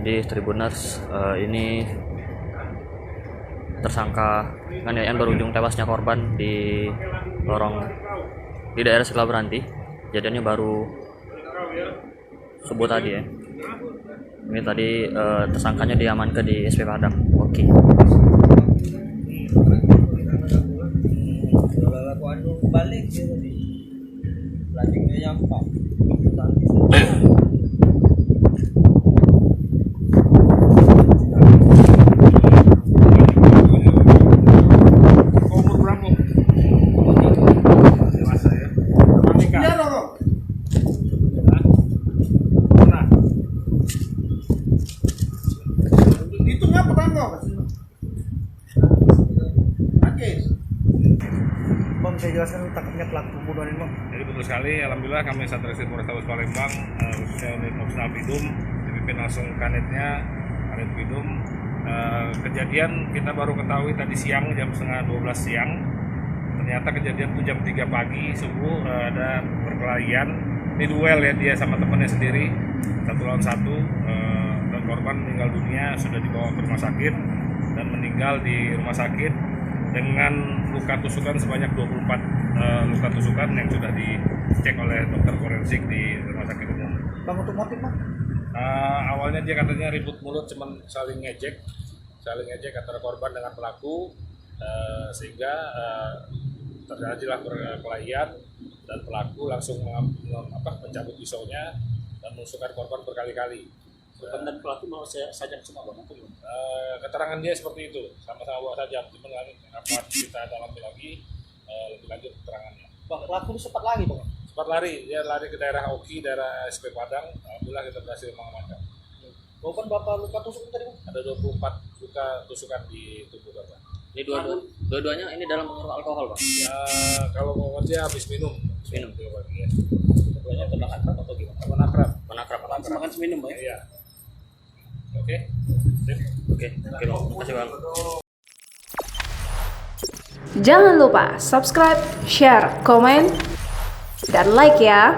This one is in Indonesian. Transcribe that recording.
Jadi Tribuners, ini tersangka penganiayaan berujung tewasnya korban di daerah Sekila Beranti. Kejadiannya baru subuh tadi ya. Ini tadi tersangkanya diamankan di SP Padang. Oke. Balik dia tadi. Landingnya nyampah. Bang, saya jelaskan tangkapnya pelaku pembunuhan ini, Bang. Jadi betul sekali, alhamdulillah kami Satreskrim Polrestabes Palembang, khususnya unit Opsnal Pidum, dipimpin langsung kanitnya, Kanit Pidum. Kejadian kita baru ketahui tadi siang jam setengah 12 siang. Ternyata kejadian itu jam 3 pagi subuh, ada perkelahian. Ini duel ya, dia sama temannya sendiri, 1 lawan 1, dan korban meninggal dunia, sudah dibawa ke rumah sakit dan meninggal di rumah sakit dengan luka tusukan sebanyak 24 luka tusukan yang sudah dicek oleh dokter forensik di rumah sakit umum. Bang, untuk motif, Bang? Awalnya dia katanya ribut mulut, cuman saling ngejek antara korban dengan pelaku, sehingga terjadilah perkelahian dan pelaku langsung mencabut pisaunya dan menusukkan korban berkali-kali. Korban dan pelaku mau sajam semua, Bang? Keterangan dia seperti itu, sama-sama bawa sajam, cuma apa kita dalami lagi lebih lanjut keterangannya. Bang, pelaku itu sempat lari, Bang? Sempat lari, dia lari ke daerah Oki, daerah SP Padang. Alhamdulillah kita berhasil mengamankan. Korban berapa luka tusuk tadi, Bang? Ada 24 luka tusukan di tubuh korban. Ini dua-duanya ini dalam pengaruh alkohol, Bang? Ya, kalau mau dia habis minum. Minum. Ya. Banyak tentang akrab atau gimana? Penakrab. Makan seminum, Bang? Iya. Oke. Oke, Bang. Makasih, Bang. Jangan lupa subscribe, share, komen, dan like ya.